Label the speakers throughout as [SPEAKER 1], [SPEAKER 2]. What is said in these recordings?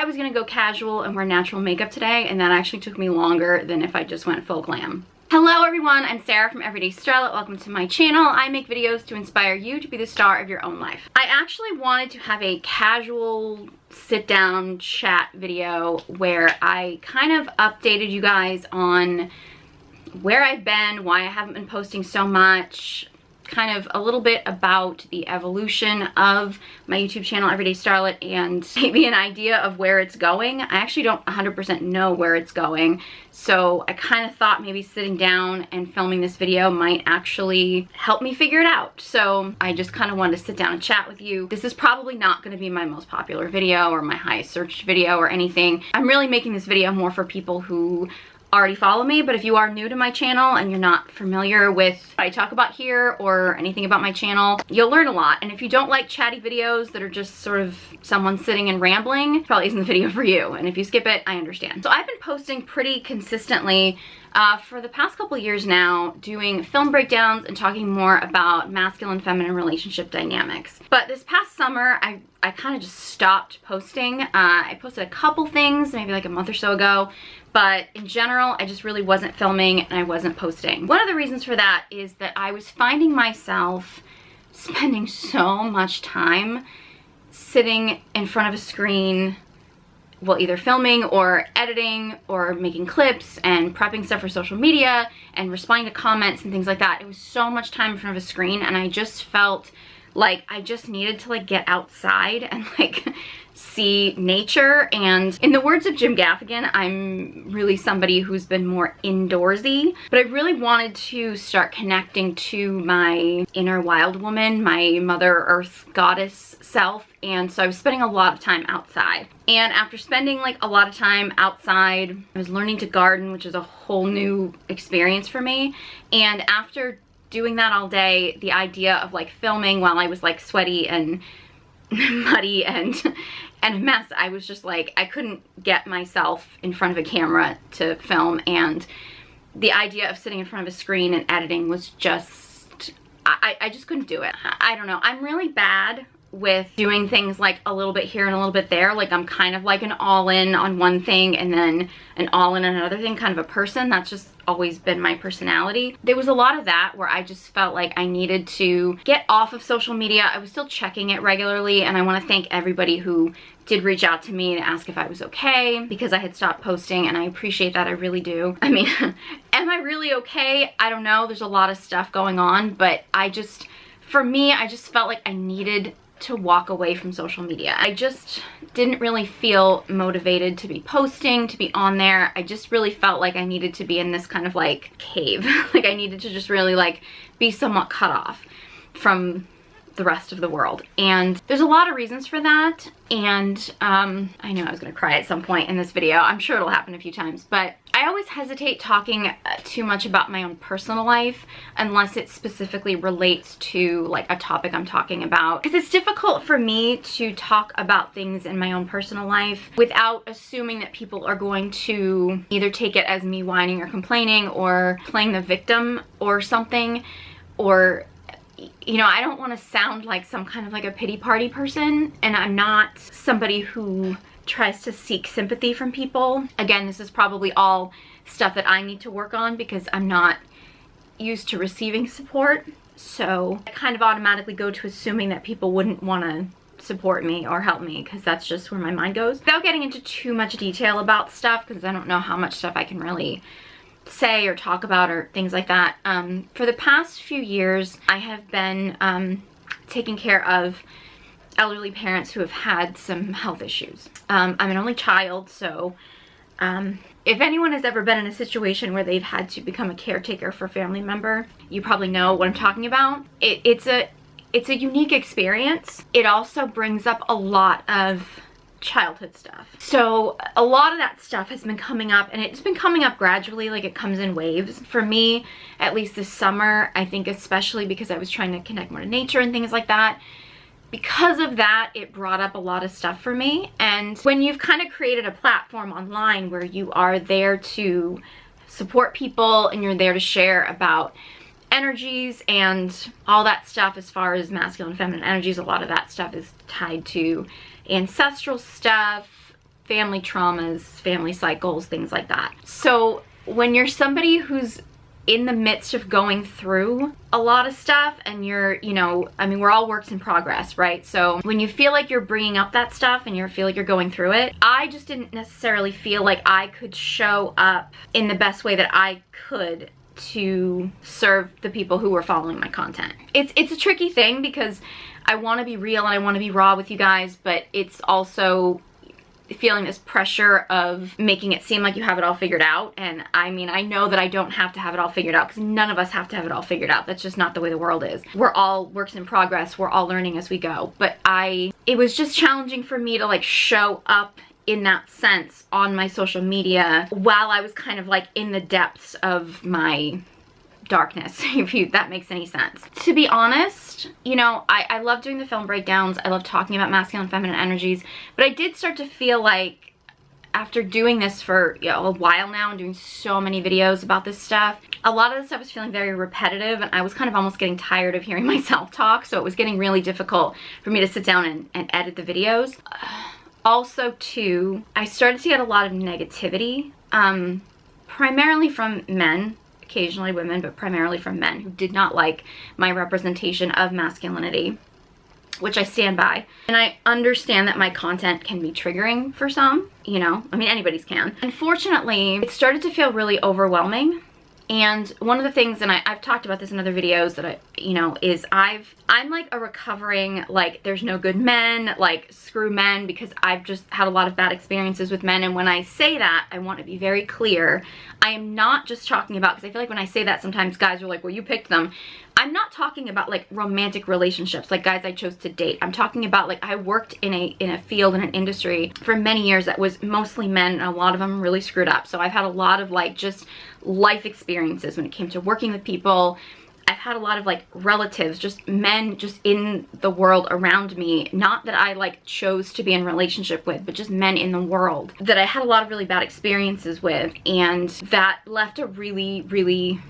[SPEAKER 1] I was gonna go casual and wear natural makeup today, and that actually took me longer than if I just went full glam. Hello everyone, I'm Sarah from Everyday Starlet. Welcome to my channel. I make videos to inspire you to be the star of your own life. I actually wanted to have a casual sit down chat video where I kind of updated you guys on where I've been, why I haven't been posting so much, kind of a little bit about the evolution of my YouTube channel, Everyday Starlet, and maybe an idea of where it's going. I actually don't 100% know where it's going, so I kind of thought maybe sitting down and filming this video might actually help me figure it out. So I just kind of wanted to sit down and chat with you. This is probably not going to be my most popular video or my highest searched video or anything. I'm really making this video more for people who already follow me, but if you are new to my channel and you're not familiar with what I talk about here or anything about my channel, you'll learn a lot. And if you don't like chatty videos that are just sort of someone sitting and rambling, probably isn't the video for you. And if you skip it, I understand. So I've been posting pretty consistently for the past couple years now, doing film breakdowns and talking more about masculine feminine relationship dynamics. But this past summer, I kind of just stopped posting. I posted a couple things maybe like a month or so ago, but in general, I just really wasn't filming and I wasn't posting. One of the reasons for that is that I was finding myself spending so much time sitting in front of a screen, well, either filming or editing or making clips and prepping stuff for social media and responding to comments and things like that. It was so much time in front of a screen, and I just felt like I just needed to like get outside and like see nature. And in the words of Jim Gaffigan, I'm really somebody who's been more indoorsy, but I really wanted to start connecting to my inner wild woman, my Mother Earth goddess self. And so I was spending a lot of time outside. And after spending like a lot of time outside, I was learning to garden, which is a whole new experience for me. And after doing that all day, the idea of like filming while I was like sweaty and muddy and a mess, I was just like, I couldn't get myself in front of a camera to film, and the idea of sitting in front of a screen and editing was just, I just couldn't do it. I don't know, I'm really bad with doing things like a little bit here and a little bit there. Like I'm kind of like an all-in on one thing and then an all-in on another thing kind of a person. That's just always been my personality. There was a lot of that where I just felt like I needed to get off of social media. I was still checking it regularly, and I want to thank everybody who did reach out to me to ask if I was okay because I had stopped posting, and I appreciate that. I really do. I mean, am I really okay? I don't know. There's a lot of stuff going on, but for me, I just felt like I needed to walk away from social media. I just didn't really feel motivated to be posting, to be on there. I just really felt like I needed to be in this kind of like cave. Like I needed to just really like be somewhat cut off from the rest of the world. And there's a lot of reasons for that. And I know I was gonna cry at some point in this video. I'm sure it'll happen a few times, but I always hesitate talking too much about my own personal life unless it specifically relates to like a topic I'm talking about. Because it's difficult for me to talk about things in my own personal life without assuming that people are going to either take it as me whining or complaining or playing the victim or something, or you know, I don't want to sound like some kind of like a pity party person, and I'm not somebody who tries to seek sympathy from people. Again, this is probably all stuff that I need to work on because I'm not used to receiving support. So I kind of automatically go to assuming that people wouldn't want to support me or help me because that's just where my mind goes. Without getting into too much detail about stuff, because I don't know how much stuff I can really say or talk about or things like that. For the past few years, I have been taking care of elderly parents who have had some health issues. I'm an only child, so if anyone has ever been in a situation where they've had to become a caretaker for a family member, you probably know what I'm talking about. It's a unique experience. It also brings up a lot of childhood stuff. So a lot of that stuff has been coming up, and it's been coming up gradually, like it comes in waves. For me, at least this summer, I think especially because I was trying to connect more to nature and things like that, because of that, it brought up a lot of stuff for me. And when you've kind of created a platform online where you are there to support people and you're there to share about energies and all that stuff as far as masculine and feminine energies, a lot of that stuff is tied to ancestral stuff, family traumas, family cycles, things like that. So when you're somebody who's in the midst of going through a lot of stuff and you're, you know, I mean, we're all works in progress, right? So when you feel like you're bringing up that stuff and you feel like you're going through it, I just didn't necessarily feel like I could show up in the best way that I could to serve the people who were following my content. It's a tricky thing because I want to be real and I want to be raw with you guys, but it's also feeling this pressure of making it seem like you have it all figured out. And I mean, I know that I don't have to have it all figured out because none of us have to have it all figured out. That's just not the way the world is. We're all works in progress. We're all learning as we go. But it was just challenging for me to like show up in that sense on my social media while I was kind of like in the depths of my darkness, if that makes any sense. To be honest, you know, I love doing the film breakdowns. I love talking about masculine and feminine energies, but I did start to feel like after doing this for, you know, a while now and doing so many videos about this stuff, a lot of the stuff was feeling very repetitive and I was kind of almost getting tired of hearing myself talk, so it was getting really difficult for me to sit down and edit the videos. Also, too, I started to get a lot of negativity, primarily from men, occasionally women, but primarily from men who did not like my representation of masculinity, which I stand by. And I understand that my content can be triggering for some, you know, I mean, anybody's can. Unfortunately, it started to feel really overwhelming. And one of the things, and I've talked about this in other videos that you know, is I'm like a recovering, like, there's no good men, like, screw men, because I've just had a lot of bad experiences with men. And when I say that, I want to be very clear. I am not just talking about, because I feel like when I say that, sometimes guys are like, well, you picked them. I'm not talking about like romantic relationships, like guys I chose to date. I'm talking about like I worked in a field, in an industry for many years that was mostly men, and a lot of them really screwed up. So I've had a lot of like just life experiences when it came to working with people. I've had a lot of like relatives, just men just in the world around me, not that I like chose to be in relationship with, but just men in the world that I had a lot of really bad experiences with, and that left a really, really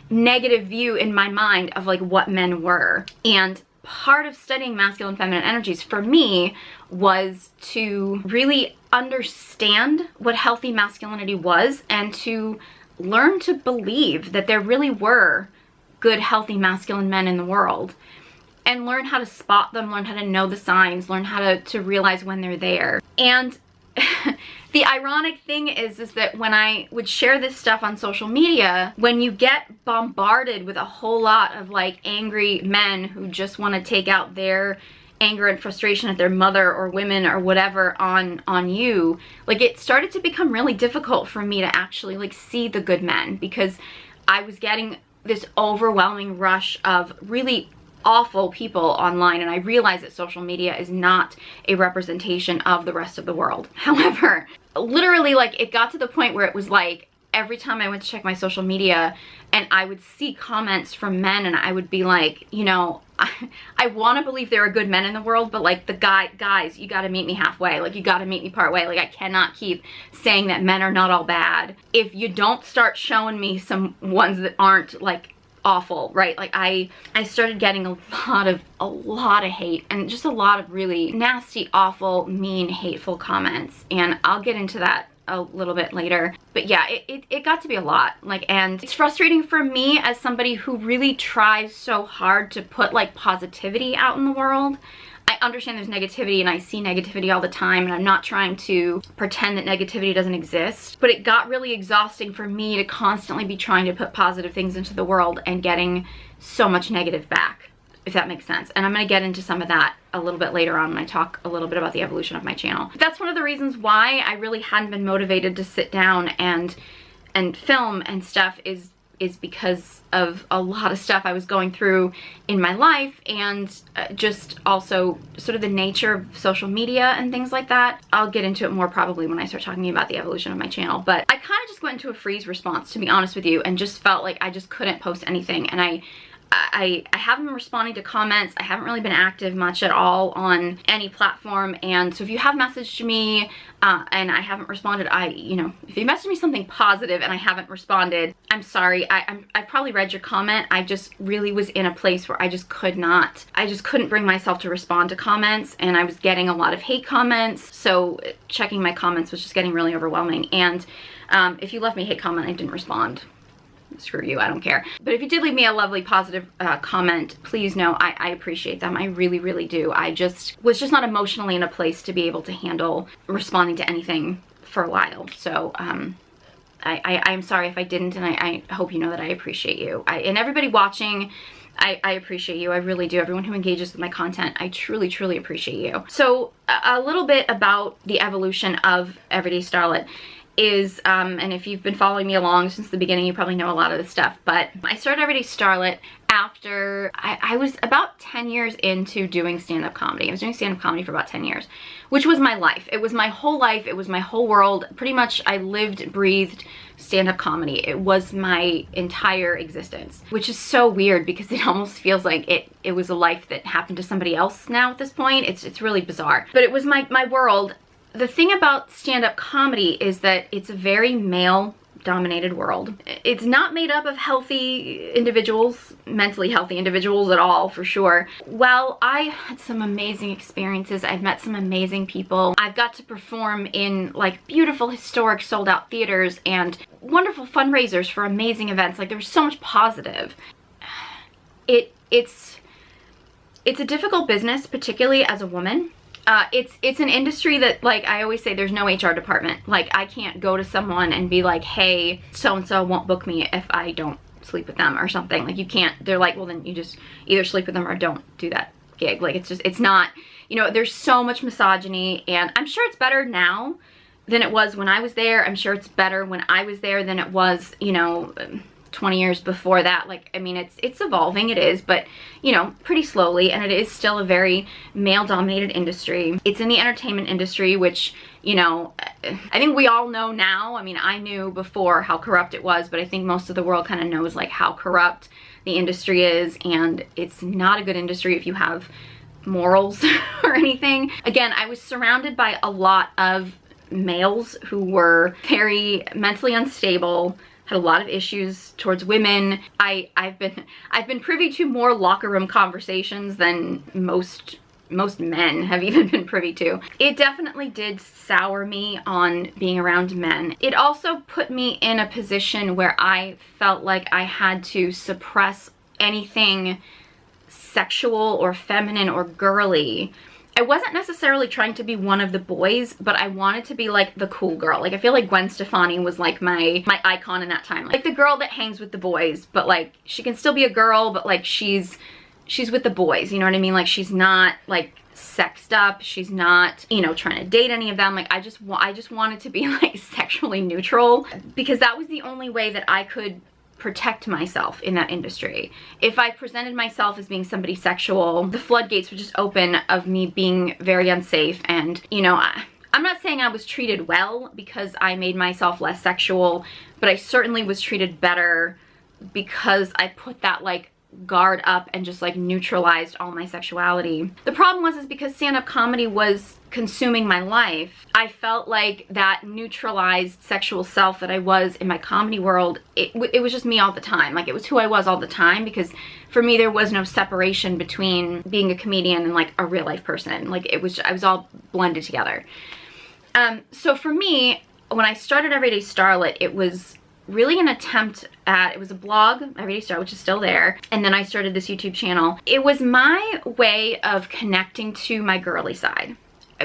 [SPEAKER 1] negative view in my mind of like what men were. And part of studying masculine and feminine energies for me was to really understand what healthy masculinity was and to learn to believe that there really were good, healthy, masculine men in the world, and learn how to spot them, learn how to know the signs, learn how to realize when they're there. And the ironic thing is that when I would share this stuff on social media, when you get bombarded with a whole lot of like angry men who just want to take out their anger and frustration at their mother or women or whatever on you, like it started to become really difficult for me to actually like see the good men, because I was getting this overwhelming rush of really awful people online, and I realize that social media is not a representation of the rest of the world. However, literally, like, it got to the point where it was like every time I went to check my social media and I would see comments from men, and I would be like, you know, I want to believe there are good men in the world, but like the guys, you got to meet me halfway. Like, you got to meet me part way. Like, I cannot keep saying that men are not all bad if you don't start showing me some ones that aren't like awful, right? Like I started getting a lot of hate, and just a lot of really nasty, awful, mean, hateful comments, and I'll get into that a little bit later. But yeah, it got to be a lot, like, and it's frustrating for me as somebody who really tries so hard to put like positivity out in the world. I understand there's negativity, and I see negativity all the time, and I'm not trying to pretend that negativity doesn't exist, but it got really exhausting for me to constantly be trying to put positive things into the world and getting so much negative back, if that makes sense. And I'm going to get into some of that a little bit later on when I talk a little bit about the evolution of my channel. But that's one of the reasons why I really hadn't been motivated to sit down and film and stuff, is because of a lot of stuff I was going through in my life, and just also sort of the nature of social media and things like that. I'll get into it more probably when I start talking about the evolution of my channel, but I kind of just went into a freeze response, to be honest with you, and just felt like I just couldn't post anything, and I haven't been responding to comments. I haven't really been active much at all on any platform. And so if you have messaged me and I haven't responded, if you messaged me something positive and I haven't responded, I'm sorry. I probably read your comment. I just really was in a place where I just couldn't bring myself to respond to comments, and I was getting a lot of hate comments. So checking my comments was just getting really overwhelming. And if you left me a hate comment, I didn't respond. Screw you, I don't care. But if you did leave me a lovely positive comment, please know I appreciate them. I really, really do. I was just not emotionally in a place to be able to handle responding to anything for a while. So I'm sorry if I didn't, and I hope you know that I appreciate you. And everybody watching, I appreciate you. I really do. Everyone who engages with my content, I truly, truly appreciate you. So a little bit about the evolution of Everyday Starlet is, and if you've been following me along since the beginning, you probably know a lot of this stuff, but I started Everyday Starlet after I was about 10 years into doing stand-up comedy. I was doing stand-up comedy for about 10 years, which was my life. It was my whole life. It was my whole world. Pretty much I lived, breathed stand-up comedy. It was my entire existence, which is so weird because it almost feels like it was a life that happened to somebody else now at this point. It's really bizarre, but it was my world. The thing about stand-up comedy is that it's a very male-dominated world. It's not made up of healthy individuals, mentally healthy individuals at all, for sure. Well, I had some amazing experiences. I've met some amazing people. I've got to perform in like beautiful, historic, sold-out theaters and wonderful fundraisers for amazing events. Like, there was so much positive. It's a difficult business, particularly as a woman. It's an industry that, like I always say, there's no HR department. Like, I can't go to someone and be like, hey, so-and-so won't book me if I don't sleep with them or something. Like, you can't. They're like, well, then you just either sleep with them or don't do that gig. Like, it's not, there's so much misogyny, and I'm sure it's better now than it was when I was there. I'm sure it's better when I was there than it was, 20 years before that. Like, I mean, it's evolving, it is, but pretty slowly, and it is still a very male-dominated industry. It's in the entertainment industry, which, I think we all know now. I mean, I knew before how corrupt it was, but I think most of the world kind of knows like how corrupt the industry is, and it's not a good industry if you have morals or anything. Again, I was surrounded by a lot of males who were very mentally unstable, had a lot of issues towards women. I've been privy to more locker room conversations than most men have even been privy to. It definitely did sour me on being around men. It also put me in a position where I felt like I had to suppress anything sexual or feminine or girly. I wasn't necessarily trying to be one of the boys, but I wanted to be like the cool girl. Like, I feel like Gwen Stefani was like my icon in that time. Like the girl that hangs with the boys, but like she can still be a girl, but like she's with the boys, you know what I mean? Like, she's not like sexed up. She's not, trying to date any of them. Like, I just wanted to be like sexually neutral, because that was the only way that I could protect myself in that industry. If I presented myself as being somebody sexual, the floodgates would just open of me being very unsafe. And I'm not saying I was treated well because I made myself less sexual, but I certainly was treated better because I put that like guard up and just like neutralized all my sexuality. The problem was because stand-up comedy was consuming my life, I felt like that neutralized sexual self that I was in my comedy world, it was just me all the time. Like, it was who I was all the time, because for me there was no separation between being a comedian and like a real life person. Like, I was all blended together. So for me, when I started Everyday Starlet, it was really an attempt at, it was a blog, Everyday Starlet, which is still there, and then I started this YouTube channel. It was my way of connecting to my girly side,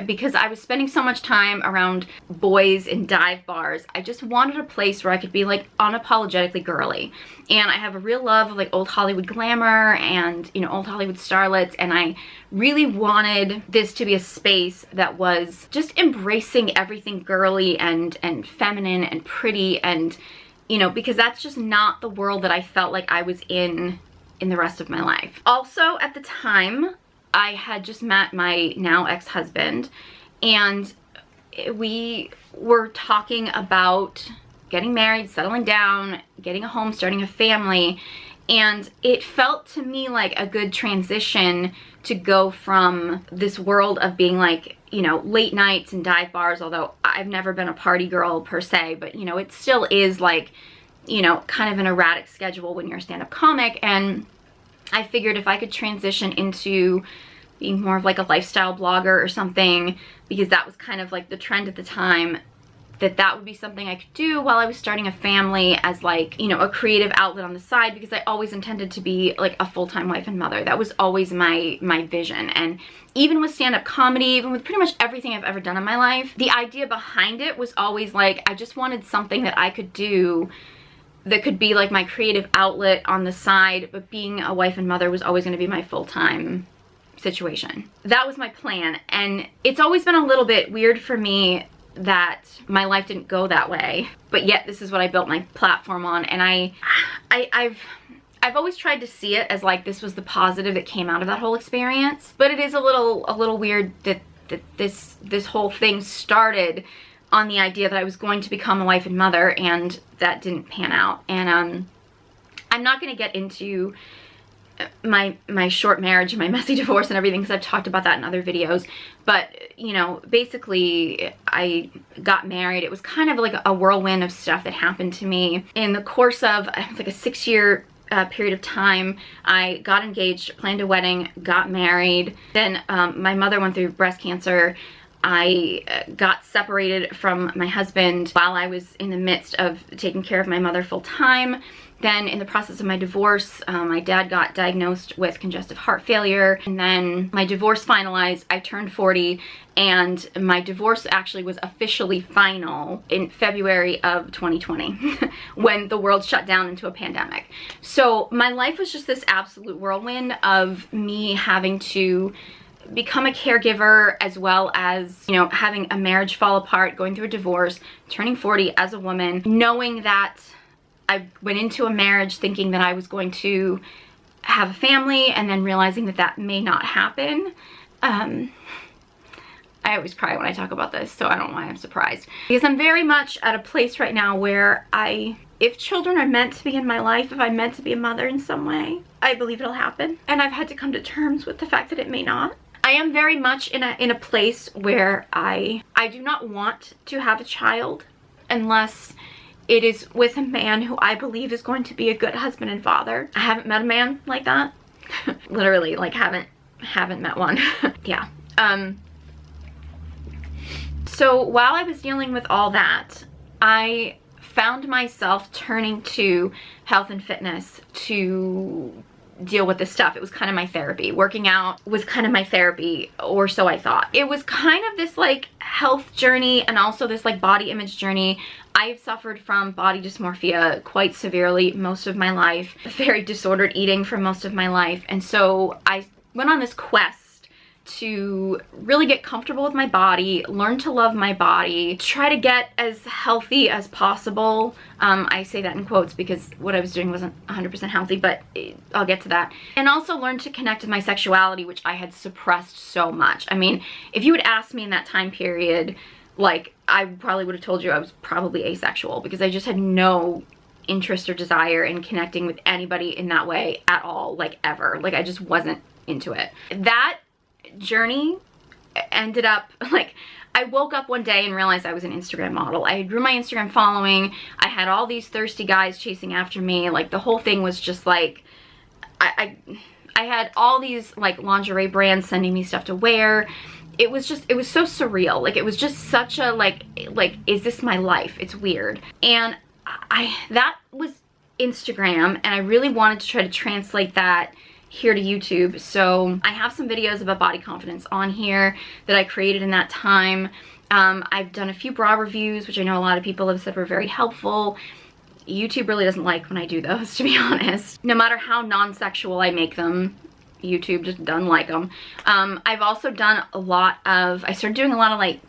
[SPEAKER 1] because I was spending so much time around boys in dive bars. I just wanted a place where I could be like unapologetically girly. And I have a real love of like old Hollywood glamour and, old Hollywood starlets, and I really wanted this to be a space that was just embracing everything girly and feminine and pretty, and because that's just not the world that I felt like I was in the rest of my life. Also, at the time, I had just met my now ex-husband, and we were talking about getting married, settling down, getting a home, starting a family, And it felt to me like a good transition to go from this world of being like, you know, late nights and dive bars, although I've never been a party girl per se, but you know, it still is like, you know, kind of an erratic schedule when you're a stand-up comic. And I figured if I could transition into being more of like a lifestyle blogger or something, because that was kind of like the trend at the time, that would be something I could do while I was starting a family as like, you know, a creative outlet on the side, because I always intended to be like a full-time wife and mother. That was always my vision. And even with stand-up comedy, even with pretty much everything I've ever done in my life, the idea behind it was always like, I just wanted something that I could do that could be like my creative outlet on the side, but being a wife and mother was always going to be my full-time situation. That was my plan. And it's always been a little bit weird for me that my life didn't go that way, but yet this is what I built my platform on. And I've always tried to see it as like this was the positive that came out of that whole experience, but it is a little weird that this whole thing started on the idea that I was going to become a wife and mother, and that didn't pan out. And I'm not going to get into my short marriage and my messy divorce and everything, because I've talked about that in other videos. But you know, basically I got married. It was kind of like a whirlwind of stuff that happened to me in the course of like a 6-year period of time. I got engaged, planned a wedding, got married. Then my mother went through breast cancer. I got separated from my husband while I was in the midst of taking care of my mother full time. Then in the process of my divorce, my dad got diagnosed with congestive heart failure, and then my divorce finalized. I turned 40, and my divorce actually was officially final in February of 2020 when the world shut down into a pandemic. So my life was just this absolute whirlwind of me having to become a caregiver, as well as, you know, having a marriage fall apart, going through a divorce, turning 40 as a woman, knowing that I went into a marriage thinking that I was going to have a family, and then realizing that that may not happen. I always cry when I talk about this, so I don't know why I'm surprised. Because I'm very much at a place right now where if children are meant to be in my life, if I'm meant to be a mother in some way, I believe it'll happen. And I've had to come to terms with the fact that it may not. I am very much in a place where I do not want to have a child unless it is with a man who I believe is going to be a good husband and father. I haven't met a man like that. Literally, like haven't met one. Yeah. So while I was dealing with all that, I found myself turning to health and fitness to deal with this stuff. It was kind of my therapy. Working out was kind of my therapy, or so I thought. It was kind of this like health journey, and also this like body image journey. I've suffered from body dysmorphia quite severely most of my life, very disordered eating for most of my life. And so I went on this quest to really get comfortable with my body, learn to love my body, try to get as healthy as possible. I say that in quotes because what I was doing wasn't 100% healthy, but I'll get to that. And also learn to connect with my sexuality, which I had suppressed so much. I mean, if you had asked me in that time period, like, I probably would have told you I was probably asexual, because I just had no interest or desire in connecting with anybody in that way at all, like ever. Like, I just wasn't into it. That journey ended up like, I woke up one day and realized I was an Instagram model. I grew my Instagram following. I had all these thirsty guys chasing after me. Like, the whole thing was just like, I had all these like lingerie brands sending me stuff to wear. It was so surreal. Like, it was just such a like, is this my life? It's weird. And that was Instagram, and I really wanted to try to translate that here to YouTube. So I have some videos about body confidence on here that I created in that time. I've done a few bra reviews, which I know a lot of people have said were very helpful. YouTube really doesn't like when I do those, to be honest. No matter how non-sexual I make them, YouTube just doesn't like them. I've also done a lot of, I started doing a lot of like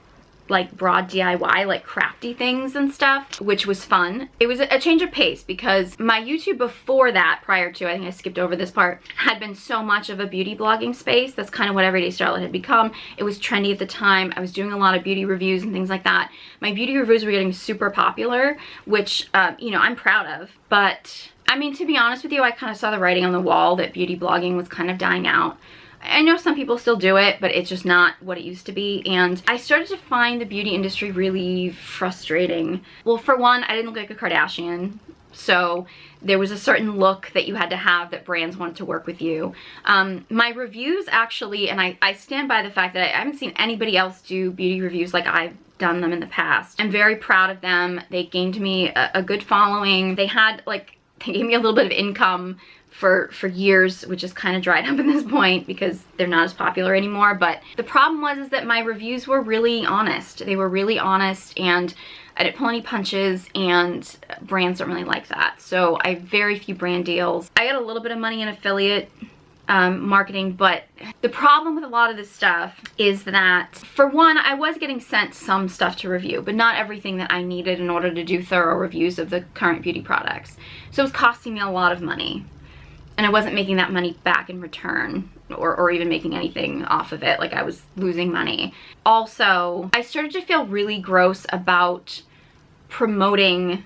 [SPEAKER 1] like broad DIY, like crafty things and stuff, which was fun. It was a change of pace because my YouTube before that, prior to, I think I skipped over this part, had been so much of a beauty blogging space. That's kind of what Everyday Starlet had become. It was trendy at the time. I was doing a lot of beauty reviews and things like that. My beauty reviews were getting super popular, which, you know, I'm proud of. But, I mean, to be honest with you, I kind of saw the writing on the wall that beauty blogging was kind of dying out. I know some people still do it, but it's just not what it used to be. And I started to find the beauty industry really frustrating. Well, for one, I didn't look like a Kardashian. So there was a certain look that you had to have that brands wanted to work with you. My reviews actually, and I stand by the fact that I haven't seen anybody else do beauty reviews like I've done them in the past. I'm very proud of them. They gained me a good following. They gave me a little bit of income for years, which is kind of dried up at this point because they're not as popular anymore. But the problem was that my reviews were really honest. They were really honest, and I didn't pull any punches, and brands don't really like that. So I have very few brand deals. I got a little bit of money in affiliate marketing, but the problem with a lot of this stuff is that, for one, I was getting sent some stuff to review, but not everything that I needed in order to do thorough reviews of the current beauty products. So it was costing me a lot of money. And I wasn't making that money back in return, or even making anything off of it. Like, I was losing money. Also, I started to feel really gross about promoting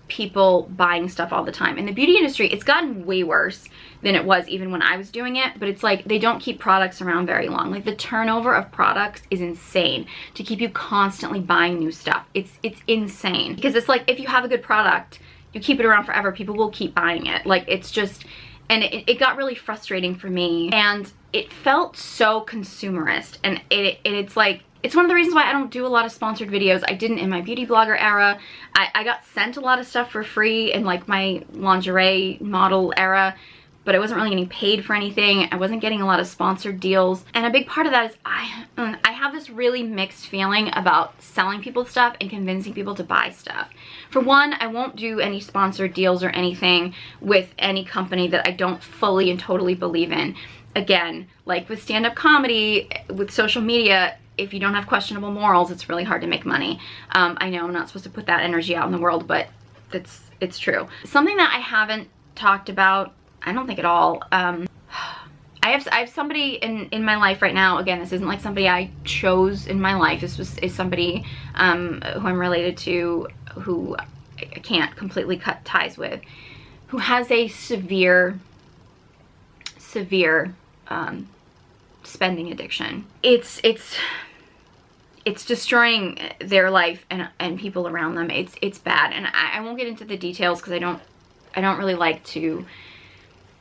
[SPEAKER 1] people buying stuff all the time. In the beauty industry, it's gotten way worse than it was even when I was doing it, but it's like they don't keep products around very long. Like, the turnover of products is insane to keep you constantly buying new stuff. It's insane. Because it's like, if you have a good product, you keep it around forever, people will keep buying it. Like, it's just... And it got really frustrating for me, and it felt so consumerist, and it's like, it's one of the reasons why I don't do a lot of sponsored videos. I didn't in my beauty blogger era. I got sent a lot of stuff for free in like my lingerie model era, but I wasn't really getting paid for anything. I wasn't getting a lot of sponsored deals. And a big part of that is I have this really mixed feeling about selling people stuff and convincing people to buy stuff. For one, I won't do any sponsored deals or anything with any company that I don't fully and totally believe in. Again, like with stand-up comedy, with social media, if you don't have questionable morals, it's really hard to make money. I know I'm not supposed to put that energy out in the world, but it's true. Something that I haven't talked about, I don't think at all. I have somebody in my life right now. Again, this isn't like somebody I chose in my life. This is somebody who I'm related to, who I can't completely cut ties with, who has a severe spending addiction. It's destroying their life and people around them. It's bad, and I won't get into the details because I don't really like to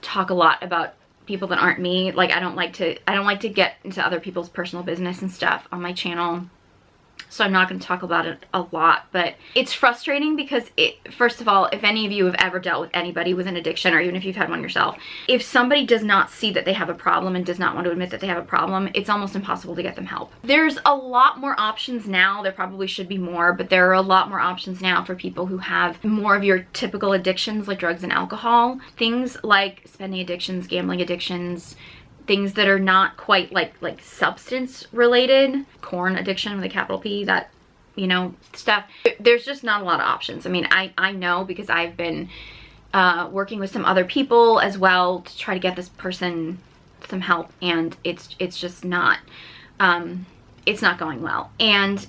[SPEAKER 1] talk a lot about people that aren't me. Like, I don't like to get into other people's personal business and stuff on my channel, so I'm not going to talk about it a lot. But it's frustrating because first of all, if any of you have ever dealt with anybody with an addiction, or even if you've had one yourself, if somebody does not see that they have a problem and does not want to admit that they have a problem, it's almost impossible to get them help. There's a lot more options now. There probably should be more, but there are a lot more options now for people who have more of your typical addictions, like drugs and alcohol. Things like spending addictions, gambling addictions, things that are not quite like substance related, corn addiction with a capital P, that, you know, stuff. There's just not a lot of options. I mean, I know because I've been working with some other people as well to try to get this person some help, and it's just not, it's not going well. And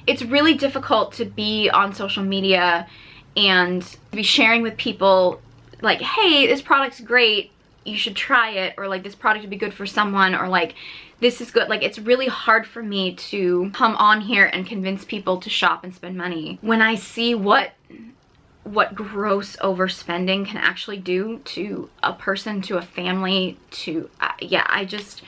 [SPEAKER 1] it's really difficult to be on social media and be sharing with people like, hey, this product's great, you should try it, or like, this product would be good for someone, or like, this is good. Like, it's really hard for me to come on here and convince people to shop and spend money when I see what gross overspending can actually do to a person, to a family, to yeah, I just,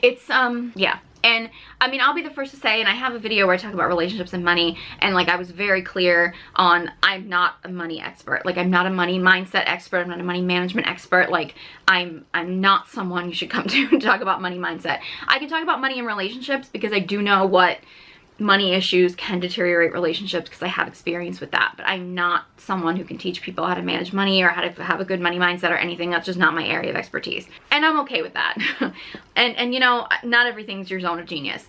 [SPEAKER 1] it's yeah. And I mean, I'll be the first to say, and I have a video where I talk about relationships and money, and like, I was very clear on, I'm not a money expert. Like, I'm not a money mindset expert. I'm not a money management expert. Like, I'm not someone you should come to talk about money mindset. I can talk about money and relationships because I do know what money issues can deteriorate relationships because I have experience with that, but I'm not someone who can teach people how to manage money or how to have a good money mindset or anything. That's just not my area of expertise, and I'm okay with that. and you know, not everything's your zone of genius.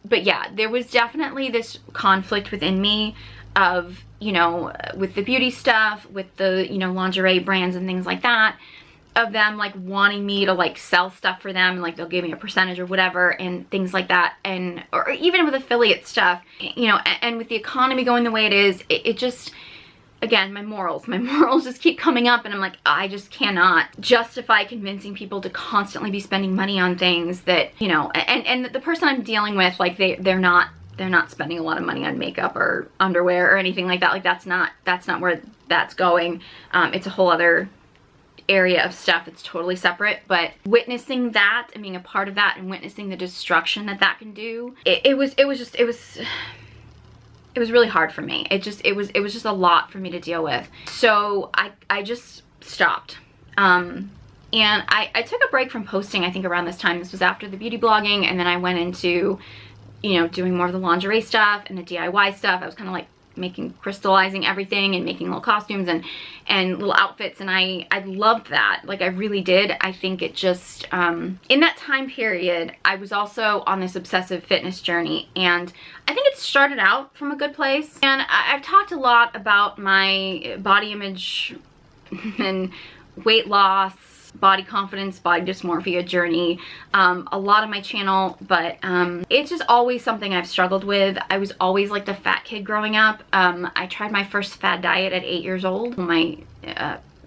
[SPEAKER 1] But yeah, there was definitely this conflict within me of, you know, with the beauty stuff, with the, you know, lingerie brands and things like that, of them like wanting me to like sell stuff for them, and like they'll give me a percentage or whatever and things like that. And or even with affiliate stuff, you know, and with the economy going the way it is, it just, again, my morals just keep coming up, and I'm like, I just cannot justify convincing people to constantly be spending money on things that, you know, and the person I'm dealing with, like they're not spending a lot of money on makeup or underwear or anything like that. Like that's not where that's going. It's a whole other area of stuff. It's totally separate. But witnessing that and being a part of that and witnessing the destruction that can do, it was really hard for me. It was just a lot for me to deal with. So I just stopped. And I took a break from posting, I think around this time. This was after the beauty blogging, and then I went into, you know, doing more of the lingerie stuff and the DIY stuff. I was kind of like crystallizing everything and making little costumes and little outfits, and I loved that. Like I really did. I think it just in that time period, I was also on this obsessive fitness journey, and I think it started out from a good place. And I've talked a lot about my body image and weight loss, body confidence, body dysmorphia journey, a lot of my channel, but it's just always something I've struggled with. I was always like the fat kid growing up. I tried my first fad diet at 8 years old. My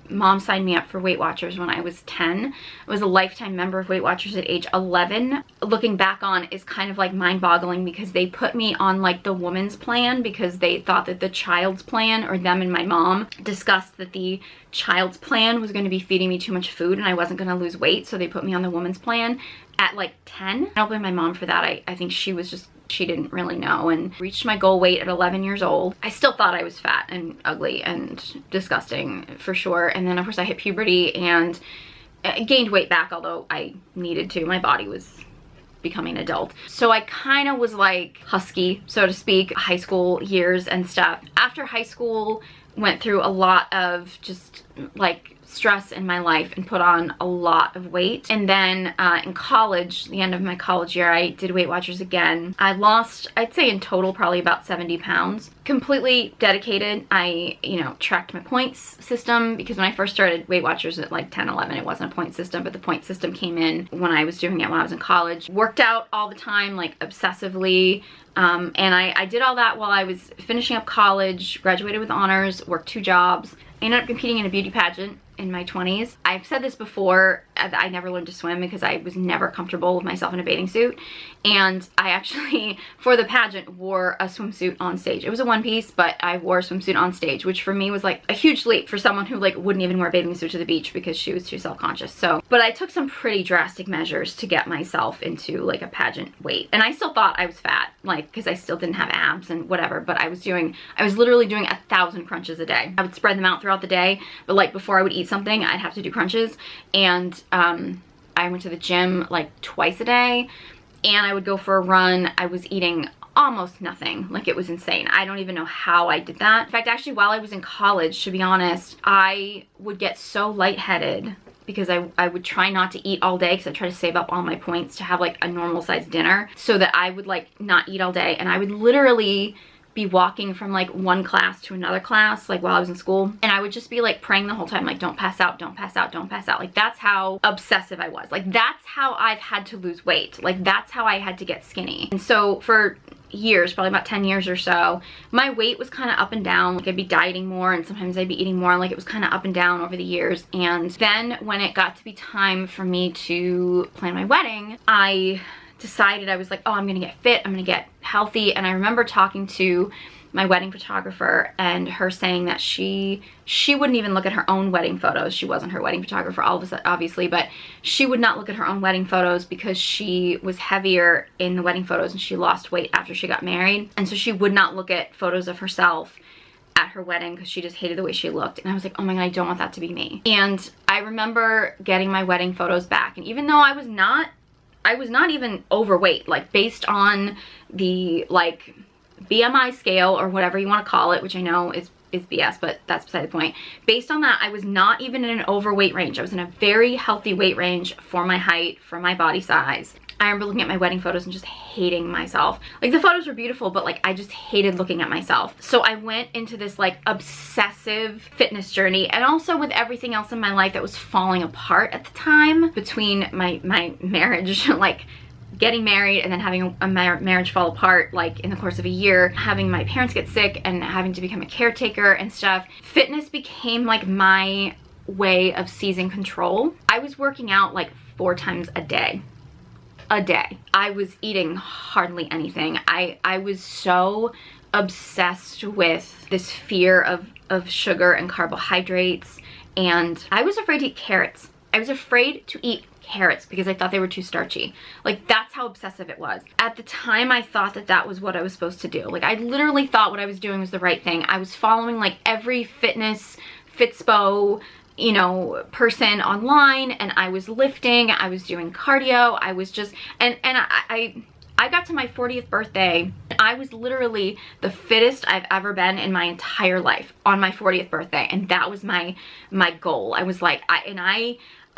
[SPEAKER 1] mom signed me up for Weight Watchers when I was 10. I was a lifetime member of Weight Watchers at age 11. Looking back on is kind of like mind-boggling, because they put me on like the woman's plan because they thought that the child's plan, or them and my mom discussed that the child's plan was going to be feeding me too much food and I wasn't going to lose weight, so they put me on the woman's plan at like 10. I don't blame my mom for that. I think she didn't really know, and reached my goal weight at 11 years old. I still thought I was fat and ugly and disgusting for sure. And then of course I hit puberty and gained weight back, although I needed to. My body was becoming an adult. So I kind of was like husky, so to speak, high school years and stuff. After high school, went through a lot of just like stress in my life and put on a lot of weight. And then in college, the end of my college year, I did Weight Watchers again. I lost, I'd say in total, probably about 70 pounds. Completely dedicated. I, you know, tracked my points system, because when I first started Weight Watchers at like 10, 11, it wasn't a point system, but the point system came in when I was doing it when I was in college. Worked out all the time, like obsessively. And I did all that while I was finishing up college, graduated with honors, worked 2 jobs. I ended up competing in a beauty pageant in my 20s. I've said this before, I never learned to swim because I was never comfortable with myself in a bathing suit. And I actually, for the pageant, wore a swimsuit on stage. It was a one piece, but I wore a swimsuit on stage, which for me was like a huge leap for someone who like wouldn't even wear a bathing suit to the beach because she was too self-conscious. So, but I took some pretty drastic measures to get myself into like a pageant weight. And I still thought I was fat, like, because I still didn't have abs and whatever, but I was literally doing 1,000 crunches a day. I would spread them out throughout the day, but like before I would eat something, I'd have to do crunches. And I went to the gym like twice a day, and I would go for a run. I was eating almost nothing. Like, it was insane. I don't even know how I did that. In fact, actually, while I was in college, to be honest, I would get so lightheaded because I would try not to eat all day, because I try to save up all my points to have like a normal sized dinner, so that I would like not eat all day. And I would literally be walking from like one class to another class, like while I was in school, and I would just be like praying the whole time, like, don't pass out, don't pass out, don't pass out. Like, that's how obsessive I was. Like, that's how I've had to lose weight. Like, that's how I had to get skinny. And so for years, probably about 10 years or so, my weight was kind of up and down. Like, I'd be dieting more and sometimes I'd be eating more. Like, it was kind of up and down over the years. And then when it got to be time for me to plan my wedding, I decided, I was like, oh, I'm gonna get fit, I'm gonna get healthy. And I remember talking to my wedding photographer and her saying that she wouldn't even look at her own wedding photos. She wasn't her wedding photographer, obviously, but she would not look at her own wedding photos because she was heavier in the wedding photos and she lost weight after she got married. And so she would not look at photos of herself at her wedding because she just hated the way she looked. And I was like, oh my God, I don't want that to be me. And I remember getting my wedding photos back, and even though I I was not even overweight, like based on the like BMI scale or whatever you want to call it, which I know is BS, but that's beside the point. Based on that, I was not even in an overweight range. I was in a very healthy weight range for my height, for my body size. I remember looking at my wedding photos and just hating myself. Like, the photos were beautiful, but like I just hated looking at myself. So I went into this like obsessive fitness journey, and also with everything else in my life that was falling apart at the time, between my marriage, like getting married and then having a marriage fall apart like in the course of a year, having my parents get sick and having to become a caretaker and stuff. Fitness became like my way of seizing control. I was working out like 4 times a day. I was eating hardly anything. I was so obsessed with this fear of sugar and carbohydrates, and I was afraid to eat carrots. I was afraid to eat carrots because I thought they were too starchy. Like, that's how obsessive it was. At the time, I thought that that was what I was supposed to do. Like, I literally thought what I was doing was the right thing. I was following like every Fitspo, you know, person online, and I was lifting, I was doing cardio, I was just, and I got to my 40th birthday, and I was literally the fittest I've ever been in my entire life on my 40th birthday, and that was my goal. I was like,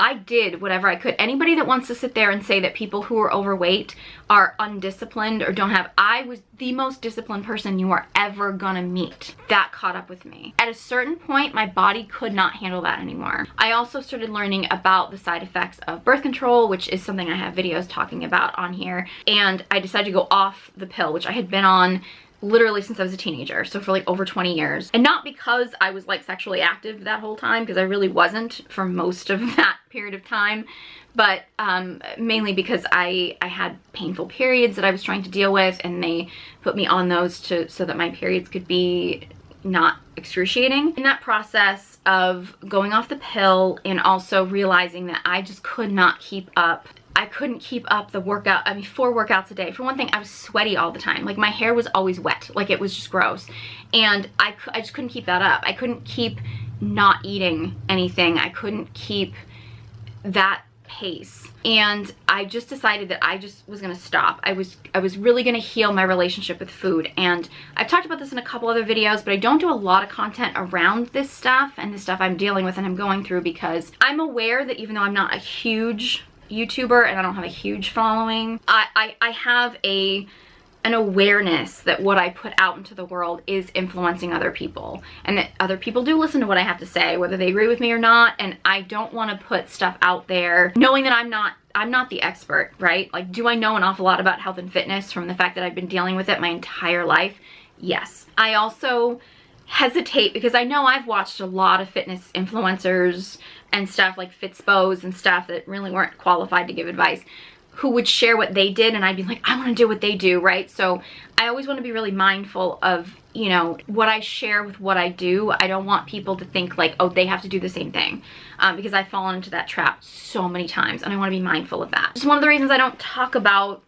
[SPEAKER 1] I did whatever I could. Anybody that wants to sit there and say that people who are overweight are undisciplined or don't have, I was the most disciplined person you are ever gonna meet. That caught up with me. At a certain point, my body could not handle that anymore. I also started learning about the side effects of birth control, which is something I have videos talking about on here. And I decided to go off the pill, which I had been on literally since I was a teenager, so for like over 20 years. And not because I was like sexually active that whole time, because I really wasn't for most of that period of time, but mainly because I had painful periods that I was trying to deal with, and they put me on those so that my periods could be not excruciating. In that process of going off the pill and also realizing that I just could not keep up, I couldn't keep up the workout. I mean, 4 workouts a day. For one thing, I was sweaty all the time. Like, my hair was always wet. Like, it was just gross. And I just couldn't keep that up. I couldn't keep not eating anything. I couldn't keep that pace. And I just decided that I just was gonna stop. I was really gonna heal my relationship with food. And I've talked about this in a couple other videos, but I don't do a lot of content around this stuff and the stuff I'm dealing with and I'm going through, because I'm aware that even though I'm not a huge YouTuber and I don't have a huge following, I have an awareness that what I put out into the world is influencing other people, and that other people do listen to what I have to say, whether they agree with me or not. And I don't want to put stuff out there knowing that I'm not the expert, right? Like, do I know an awful lot about health and fitness from the fact that I've been dealing with it my entire life? Yes. I also hesitate because I know I've watched a lot of fitness influencers and stuff like Fitspos and stuff that really weren't qualified to give advice, who would share what they did, and I'd be like, I want to do what they do, right? So I always want to be really mindful of, you know, what I share with what I do. I don't want people to think like, oh, they have to do the same thing, because I've fallen into that trap so many times, and I want to be mindful of that. Just one of the reasons I don't talk about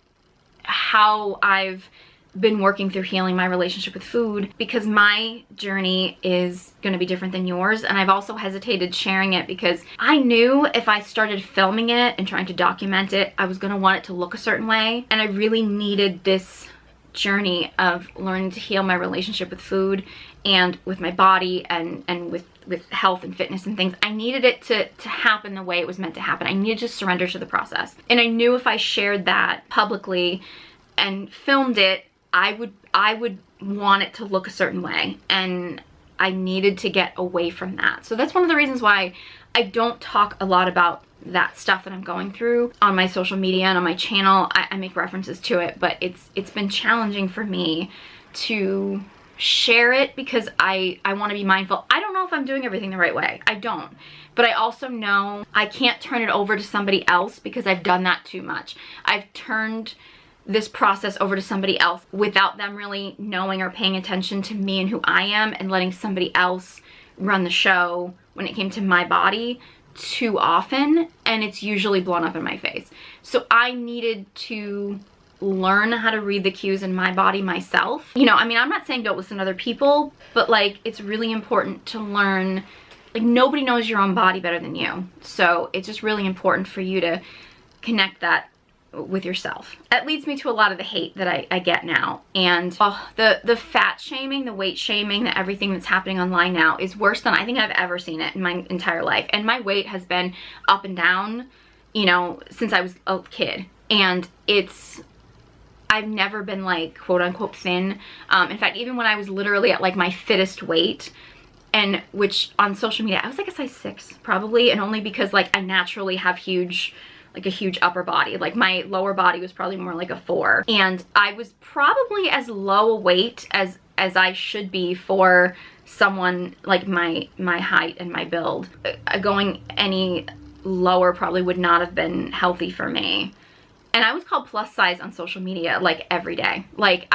[SPEAKER 1] how I've been working through healing my relationship with food, because my journey is going to be different than yours. And I've also hesitated sharing it because I knew if I started filming it and trying to document it, I was going to want it to look a certain way. And I really needed this journey of learning to heal my relationship with food and with my body and with health and fitness and things. I needed it to happen the way it was meant to happen. I needed to surrender to the process. And I knew if I shared that publicly and filmed it, I would want it to look a certain way, and I needed to get away from that. So that's one of the reasons why I don't talk a lot about that stuff that I'm going through on my social media and on my channel. I make references to it, but it's been challenging for me to share it because I want to be mindful. I don't know if I'm doing everything the right way. I don't. But I also know I can't turn it over to somebody else because I've done that too much. I've turned this process over to somebody else without them really knowing or paying attention to me and who I am, and letting somebody else run the show when it came to my body too often, and it's usually blown up in my face. So I needed to learn how to read the cues in my body myself. You know, I mean, I'm not saying don't listen to other people, but like, it's really important to learn, like, nobody knows your own body better than you. So it's just really important for you to connect that with yourself. That leads me to a lot of the hate that I get now. And the fat shaming, the weight shaming, the everything that's happening online now is worse than I think I've ever seen it in my entire life. And my weight has been up and down, you know, since I was a kid. And I've never been like quote unquote thin. In fact, even when I was literally at like my fittest weight, and which on social media, I was like a size 6 probably, and only because like I naturally have a huge upper body. Like my lower body was probably more like a 4. And I was probably as low a weight as I should be for someone like my height and my build. Going any lower probably would not have been healthy for me. And I was called plus size on social media like every day. Like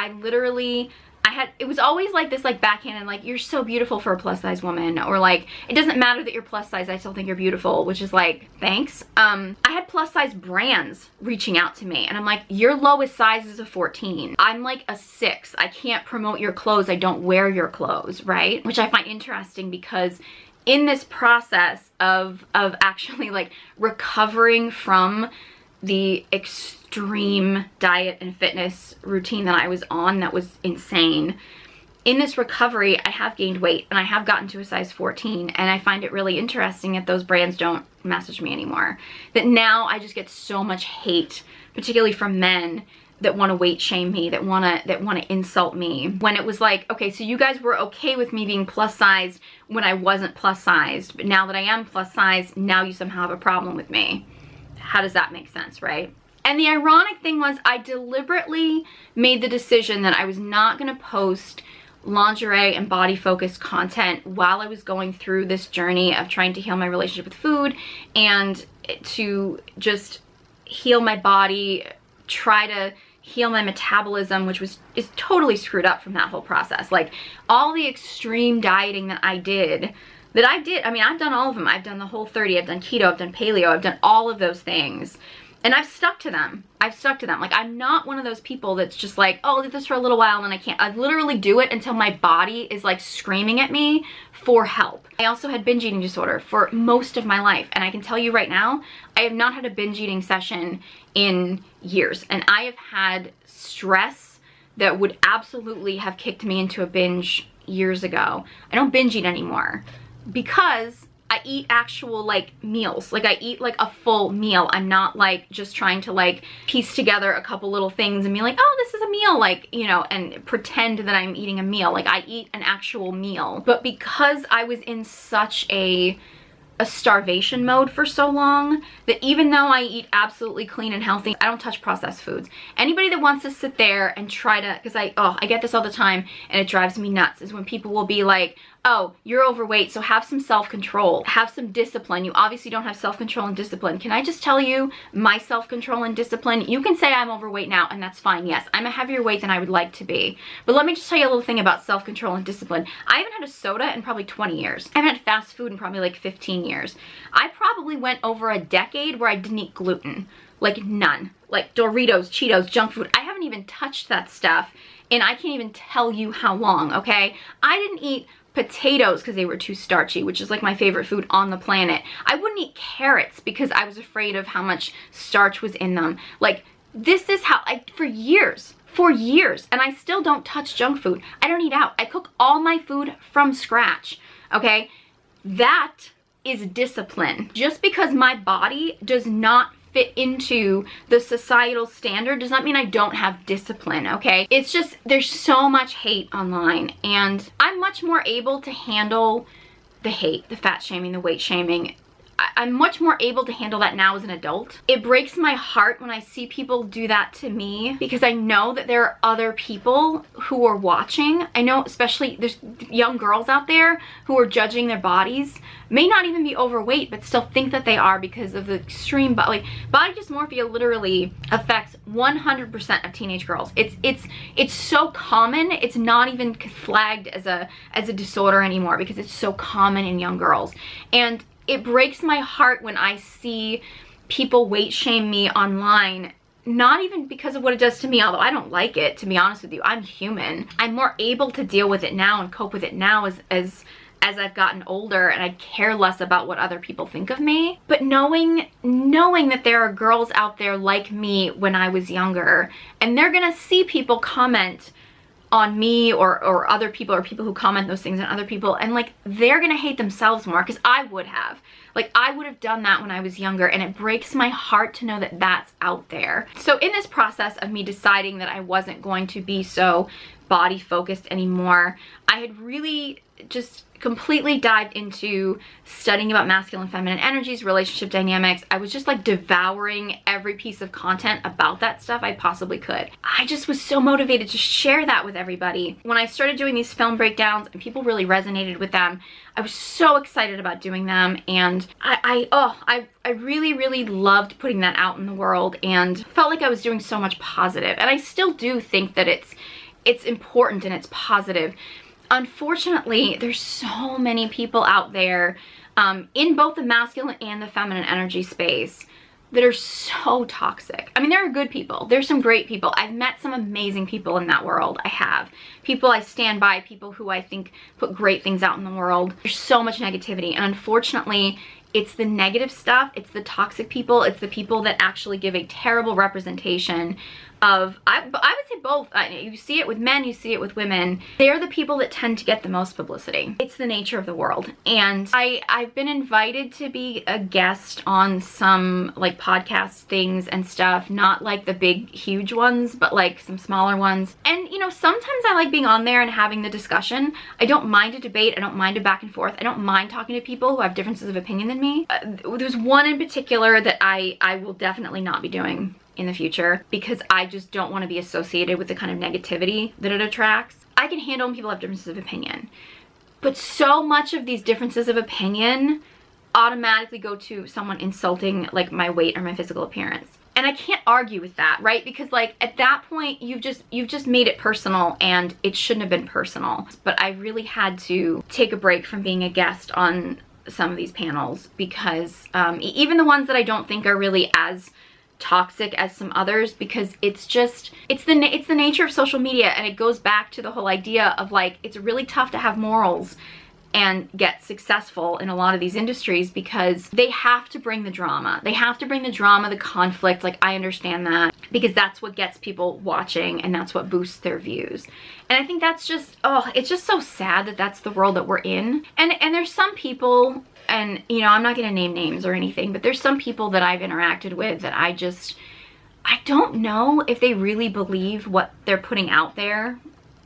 [SPEAKER 1] it was always like this like backhand and like, you're so beautiful for a plus size woman, or like, it doesn't matter that you're plus size, I still think you're beautiful, which is like, thanks. I had plus size brands reaching out to me and I'm like, your lowest size is a 14. I'm like a 6. I can't promote your clothes. I don't wear your clothes, right? Which I find interesting because in this process of actually like recovering from the extreme diet and fitness routine that I was on that was insane. In this recovery, I have gained weight and I have gotten to a size 14, and I find it really interesting that those brands don't message me anymore. That now I just get so much hate, particularly from men that want to weight shame me, that want to insult me. When it was like, okay, so you guys were okay with me being plus sized when I wasn't plus sized, but now that I am plus sized, now you somehow have a problem with me. How does that make sense, right? And the ironic thing was I deliberately made the decision that I was not going to post lingerie and body focused content while I was going through this journey of trying to heal my relationship with food and to just heal my body, try to heal my metabolism, which is totally screwed up from that whole process. Like all the extreme dieting that I did, I mean, I've done all of them. I've done the Whole30, I've done keto, I've done paleo, I've done all of those things. And I've stuck to them. Like, I'm not one of those people that's just like, oh, I'll do this for a little while and then I can't. I literally do it until my body is like screaming at me for help. I also had binge eating disorder for most of my life. And I can tell you right now, I have not had a binge eating session in years. And I have had stress that would absolutely have kicked me into a binge years ago. I don't binge eat anymore, because I eat actual like meals. Like I eat like a full meal. I'm not like just trying to like piece together a couple little things and be like, oh, this is a meal, like, you know, and pretend that I'm eating a meal. Like I eat an actual meal. But because I was in such a starvation mode for so long, that even though I eat absolutely clean and healthy, I don't touch processed foods. Anybody that wants to sit there and try to, because I get this all the time and it drives me nuts, is when people will be like, oh, you're overweight, so have some self-control, have some discipline. You obviously don't have self-control and discipline. Can I just tell you my self-control and discipline? You can say I'm overweight now and that's fine. Yes, I'm a heavier weight than I would like to be. But let me just tell you a little thing about self-control and discipline. I haven't had a soda in probably 20 years. I haven't had fast food in probably like 15 years. I probably went over a decade where I didn't eat gluten. Like none. Like Doritos, Cheetos, junk food. I haven't even touched that stuff and I can't even tell you how long, okay? I didn't eat potatoes because they were too starchy, which is like my favorite food on the planet. I wouldn't eat carrots because I was afraid of how much starch was in them. Like, this is how, for years, and I still don't touch junk food. I don't eat out. I cook all my food from scratch, okay? That is discipline. Just because my body does not fit into the societal standard does not mean I don't have discipline, okay? It's just, there's so much hate online and I'm much more able to handle the hate, the fat shaming, the weight shaming. I'm much more able to handle that now as an adult. It breaks my heart when I see people do that to me because I know that there are other people who are watching. I know especially there's young girls out there who are judging their bodies, may not even be overweight, but still think that they are because of the extreme body dysmorphia literally affects 100% of teenage girls. It's so common, it's not even flagged as a disorder anymore because it's so common in young girls. And it breaks my heart when I see people weight shame me online, not even because of what it does to me, although I don't like it, to be honest with you. I'm human. I'm more able to deal with it now and cope with it now as as I've gotten older, and I care less about what other people think of me. But knowing that there are girls out there like me when I was younger, and they're gonna see people comment on me or other people, or people who comment those things on other people, and like they're gonna hate themselves more, because I would have. Like, I would have done that when I was younger, and it breaks my heart to know that that's out there. So in this process of me deciding that I wasn't going to be so body focused anymore, I had really just completely dived into studying about masculine and feminine energies, relationship dynamics. I was just like devouring every piece of content about that stuff I possibly could. I just was so motivated to share that with everybody. When I started doing these film breakdowns and people really resonated with them, I was so excited about doing them, and I really loved putting that out in the world, and felt like I was doing so much positive. And I still do think that it's important and it's positive. Unfortunately, there's so many people out there in both the masculine and the feminine energy space that are so toxic. I mean, there are good people. There's some great people. I've met some amazing people in that world. I have. People I stand by, people who I think put great things out in the world. There's so much negativity, and unfortunately, it's the negative stuff, it's the toxic people, it's the people that actually give a terrible representation of, I would say both. You see it with men, you see it with women. They're the people that tend to get the most publicity. It's the nature of the world. And I've been invited to be a guest on some like podcast things and stuff, not like the big huge ones, but like some smaller ones. And you know, sometimes I like being on there and having the discussion. I don't mind a debate, I don't mind a back and forth, I don't mind talking to people who have differences of opinion than me. There's one in particular that I will definitely not be doing in the future, because I just don't want to be associated with the kind of negativity that it attracts. I can handle when people have differences of opinion, but so much of these differences of opinion automatically go to someone insulting like my weight or my physical appearance. And I can't argue with that, right? Because like at that point, you've just made it personal, and it shouldn't have been personal. But I really had to take a break from being a guest on some of these panels, because even the ones that I don't think are really as toxic as some others, because it's the nature of social media, and it goes back to the whole idea of like, it's really tough to have morals and get successful in a lot of these industries, because they have to bring the drama. They have to bring the drama, the conflict. Like, I understand that, because that's what gets people watching, and that's what boosts their views. And I think that's just, it's just so sad that that's the world that we're in. And there's some people, and you know, I'm not gonna name names or anything, but there's some people that I've interacted with that I don't know if they really believe what they're putting out there,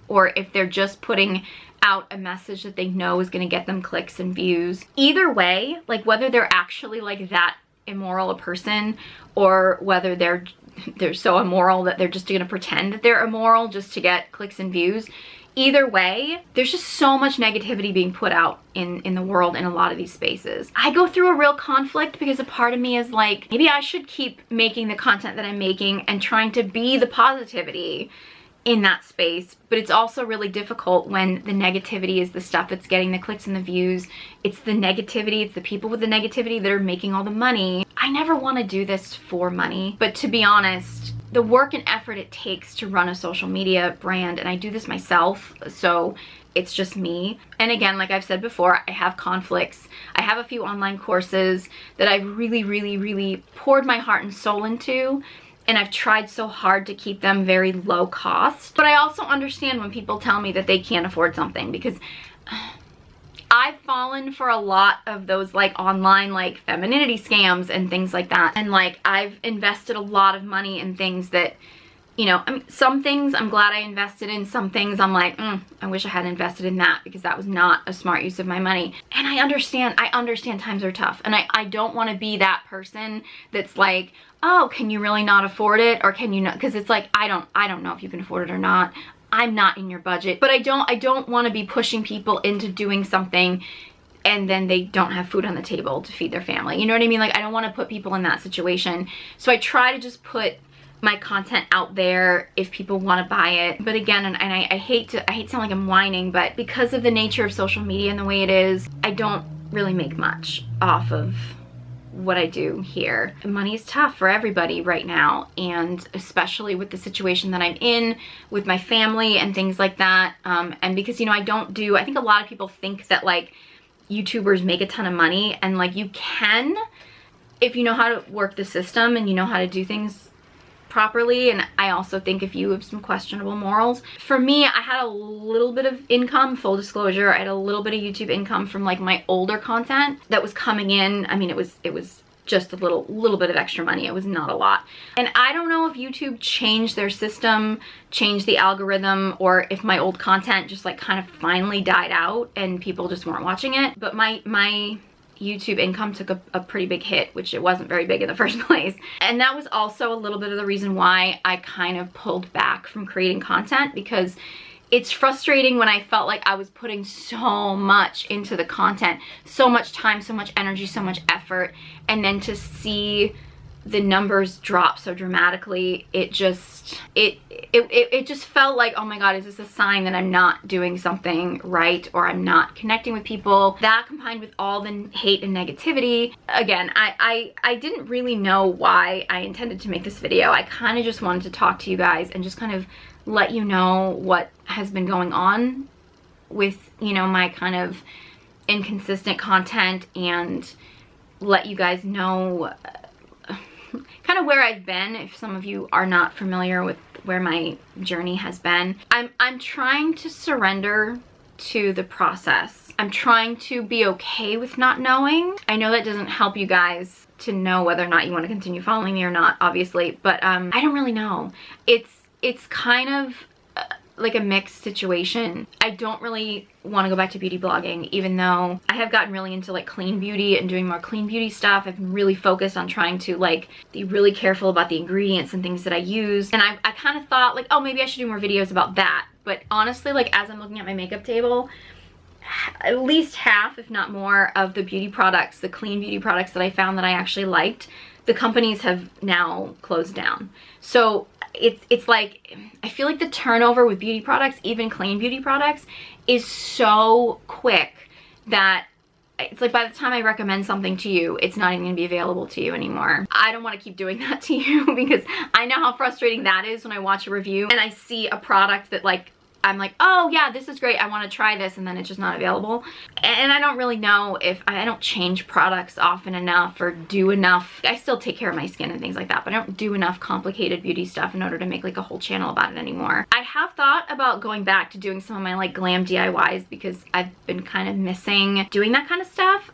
[SPEAKER 1] or if they're just putting out a message that they know is going to get them clicks and views. Either way, like whether they're actually like that immoral a person, or whether they're so immoral that they're just going to pretend that they're immoral just to get clicks and views. Either way, there's just so much negativity being put out in the world in a lot of these spaces. I go through a real conflict, because a part of me is like, maybe I should keep making the content that I'm making and trying to be the positivity in that space, but it's also really difficult when the negativity is the stuff that's getting the clicks and the views. It's the negativity, it's the people with the negativity that are making all the money. I never want to do this for money, but to be honest, the work and effort it takes to run a social media brand, and I do this myself, so it's just me. And again, like I've said before, I have conflicts. I have a few online courses that I've really poured my heart and soul into, and I've tried so hard to keep them very low cost. But I also understand when people tell me that they can't afford something, because I've fallen for a lot of those like online like femininity scams and things like that. And like, I've invested a lot of money in things that, you know, I mean, some things I'm glad I invested in, some things I'm like, I wish I had invested in that, because that was not a smart use of my money. And I understand times are tough, and I don't want to be that person that's like, oh, can you really not afford it, or can you not? Because it's like, I don't know if you can afford it or not. I'm not in your budget. But I don't want to be pushing people into doing something and then they don't have food on the table to feed their family. You know what I mean? Like, I don't want to put people in that situation. So I try to just put my content out there if people want to buy it. But again, and I hate to sound like I'm whining, but because of the nature of social media and the way it is, I don't really make much off of what I do here. Money is tough for everybody right now, and especially with the situation that I'm in with my family and things like that. And because, you know, I think a lot of people think that like YouTubers make a ton of money, and like you can if you know how to work the system and you know how to do things properly. And I also think if you have some questionable morals. For me, I had a little bit of income, full disclosure. I had a little bit of YouTube income from like my older content that was coming in. I mean, it was just a little bit of extra money. It was not a lot. And I don't know if YouTube changed their system, changed the algorithm, or if my old content just like kind of finally died out and people just weren't watching it. But my YouTube income took a pretty big hit, which it wasn't very big in the first place. And that was also a little bit of the reason why I kind of pulled back from creating content, because it's frustrating when I felt like I was putting so much into the content, so much time, so much energy, so much effort, and then to see the numbers drop so dramatically, it just felt like, oh my god, is this a sign that I'm not doing something right, or I'm not connecting with people? That combined with all the hate and negativity. Again, I didn't really know why I intended to make this video. I kind of just wanted to talk to you guys and just kind of let you know what has been going on with, you know, my kind of inconsistent content, and let you guys know kind of where I've been, if some of you are not familiar with where my journey has been. I'm trying to surrender to the process. I'm trying to be okay with not knowing. I know that doesn't help you guys to know whether or not you want to continue following me or not, obviously, but I don't really know. It's kind of like a mixed situation. I don't really want to go back to beauty blogging, even though I have gotten really into like clean beauty and doing more clean beauty stuff. I've been really focused on trying to like be really careful about the ingredients and things that I use. And I kind of thought like, oh, maybe I should do more videos about that. But honestly, like as I'm looking at my makeup table, at least half, if not more, of the beauty products, the clean beauty products that I found that I actually liked, the companies have now closed down. So it's like, I feel like the turnover with beauty products, even clean beauty products, is so quick that it's like by the time I recommend something to you, it's not even gonna be available to you anymore. I don't want to keep doing that to you, because I know how frustrating that is when I watch a review and I see a product that like I'm like, oh yeah, this is great, I want to try this, and then it's just not available. And I don't really know if I don't change products often enough or do enough. I still take care of my skin and things like that, but I don't do enough complicated beauty stuff in order to make like a whole channel about it anymore. I have thought about going back to doing some of my like glam DIYs, because I've been kind of missing doing that kind of stuff.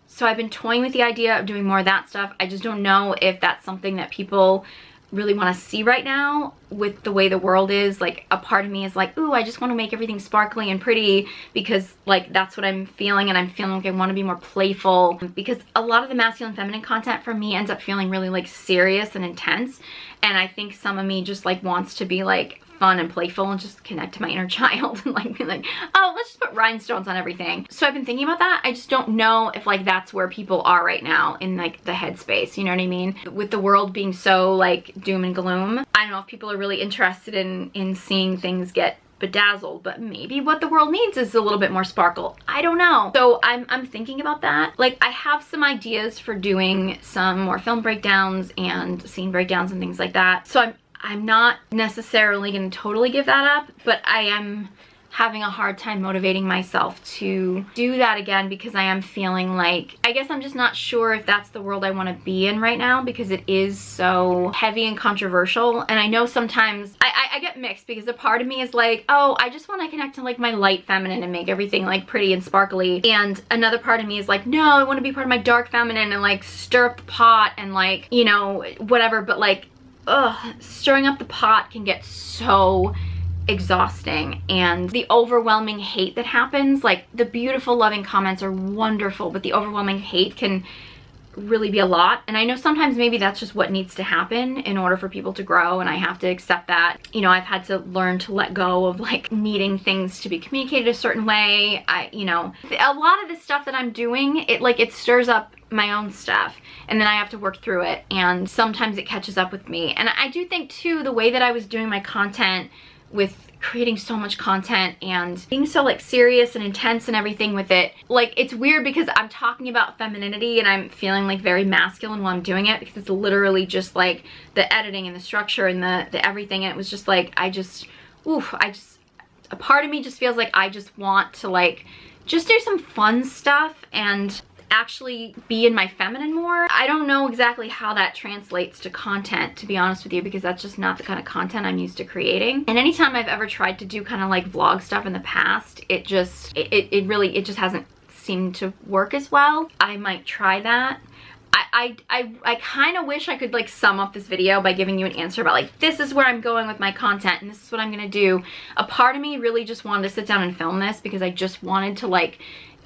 [SPEAKER 1] So I've been toying with the idea of doing more of that stuff. I just don't know if that's something that people really want to see right now with the way the world is. Like a part of me is like, ooh, I just want to make everything sparkly and pretty, because like that's what I'm feeling, and I'm feeling like I want to be more playful, because a lot of the masculine feminine content for me ends up feeling really like serious and intense, and I think some of me just like wants to be like fun and playful and just connect to my inner child and like be like, oh, let's just put rhinestones on everything. So I've been thinking about that. I just don't know if like that's where people are right now in like the headspace, you know what I mean? With the world being so like doom and gloom, I don't know if people are really interested in seeing things get bedazzled, but maybe what the world needs is a little bit more sparkle. I don't know. So I'm thinking about that. Like I have some ideas for doing some more film breakdowns and scene breakdowns and things like that. So I'm not necessarily going to totally give that up, but I am having a hard time motivating myself to do that again, because I am feeling like, I guess I'm just not sure if that's the world I want to be in right now, because it is so heavy and controversial. And I know sometimes I get mixed, because a part of me is like, oh, I just want to connect to like my light feminine and make everything like pretty and sparkly. And another part of me is like, no, I want to be part of my dark feminine and like stir up the pot and like, you know, whatever. But like, stirring up the pot can get so exhausting, and the overwhelming hate that happens, like the beautiful loving comments are wonderful, but the overwhelming hate can really be a lot. And I know sometimes maybe that's just what needs to happen in order for people to grow, and I have to accept that. You know, I've had to learn to let go of like needing things to be communicated a certain way. You know, a lot of the stuff that I'm doing, it stirs up my own stuff, and then I have to work through it, and sometimes it catches up with me. And I do think too, the way that I was doing my content with creating so much content and being so like serious and intense and everything with it. Like, it's weird because I'm talking about femininity and I'm feeling like very masculine while I'm doing it, because it's literally just like the editing and the structure and the everything. And it was just like, a part of me just feels like I just want to like just do some fun stuff and actually be in my feminine more. I don't know exactly how that translates to content, to be honest with you, because that's just not the kind of content I'm used to creating. And anytime I've ever tried to do kind of like vlog stuff in the past, it just hasn't seemed to work as well. I might try that. I kind of wish I could like sum up this video by giving you an answer about like, this is where I'm going with my content and this is what I'm gonna do. A part of me really just wanted to sit down and film this because I just wanted to like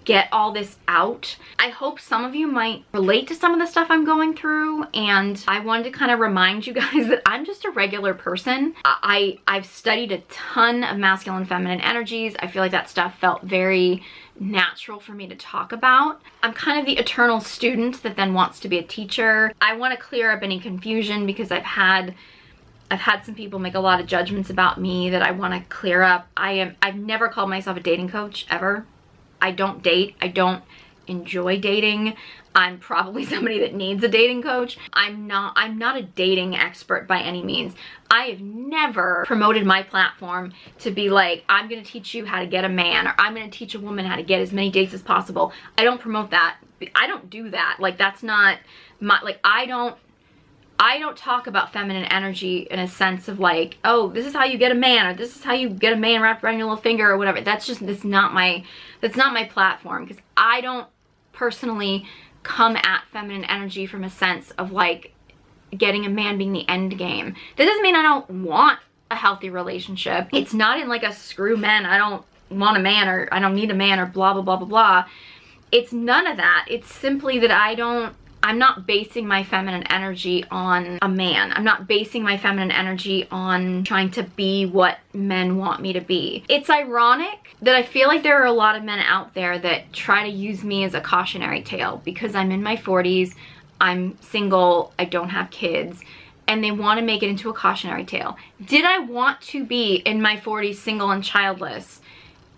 [SPEAKER 1] get all this out. I hope some of you might relate to some of the stuff I'm going through, and I wanted to kind of remind you guys that I'm just a regular person. I've studied a ton of masculine and feminine energies. I feel like that stuff felt very natural for me to talk about. I'm kind of the eternal student that then wants to be a teacher. I want to clear up any confusion because I've had some people make a lot of judgments about me that I want to clear up. I've never called myself a dating coach ever. I don't date. I don't enjoy dating. I'm probably somebody that needs a dating coach. I'm not a dating expert by any means. I have never promoted my platform to be like, I'm gonna teach you how to get a man, or I'm gonna teach a woman how to get as many dates as possible. I don't promote that. I don't do that. Like, that's not my, like, I don't talk about feminine energy in a sense of like, oh, this is how you get a man, or this is how you get a man wrapped around your little finger, or whatever. That's not my platform, because I don't personally come at feminine energy from a sense of like getting a man being the end game. That doesn't mean I don't want a healthy relationship. It's not in like a screw men, I don't want a man, or I don't need a man, or blah blah blah blah blah. It's none of that. It's simply that I'm not basing my feminine energy on a man. I'm not basing my feminine energy on trying to be what men want me to be. It's ironic that I feel like there are a lot of men out there that try to use me as a cautionary tale because I'm in my 40s, I'm single, I don't have kids, and they want to make it into a cautionary tale. Did I want to be in my 40s single and childless?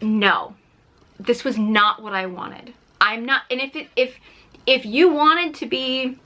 [SPEAKER 1] No. This was not what I wanted. I'm not, and if you wanted to be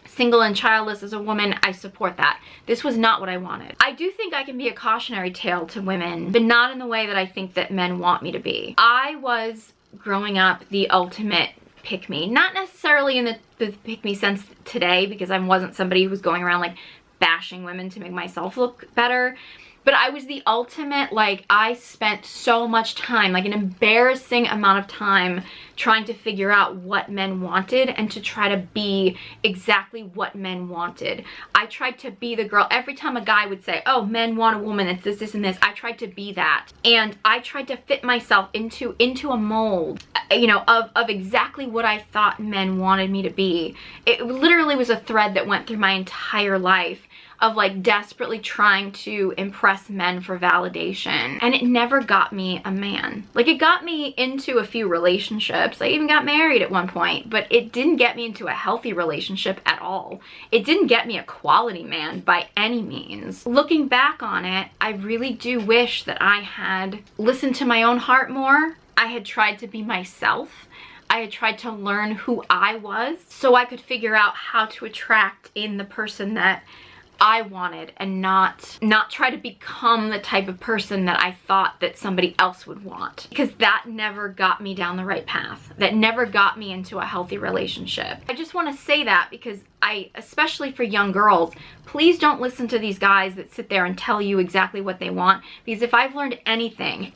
[SPEAKER 1] single and childless as a woman, I support that. This was not what I wanted. I do think I can be a cautionary tale to women, but not in the way that I think that men want me to be. I was, growing up, the ultimate pick-me. Not necessarily in the pick-me sense today, because I wasn't somebody who was going around like bashing women to make myself look better. But I was the ultimate, like, I spent so much time, like an embarrassing amount of time, trying to figure out what men wanted and to try to be exactly what men wanted. I tried to be the girl. Every time a guy would say, oh, men want a woman, it's this, this, and this, I tried to be that. And I tried to fit myself into a mold, you know, of exactly what I thought men wanted me to be. It literally was a thread that went through my entire life, of like desperately trying to impress men for validation. And it never got me a man. Like, it got me into a few relationships. I even got married at one point, but it didn't get me into a healthy relationship at all. It didn't get me a quality man by any means. Looking back on it, I really do wish that I had listened to my own heart more. I had tried to be myself. I had tried to learn who I was so I could figure out how to attract in the person that I wanted, and not try to become the type of person that I thought that somebody else would want, because that never got me down the right path. That never got me into a healthy relationship. I just want to say that because especially for young girls, please don't listen to these guys that sit there and tell you exactly what they want, because if I've learned anything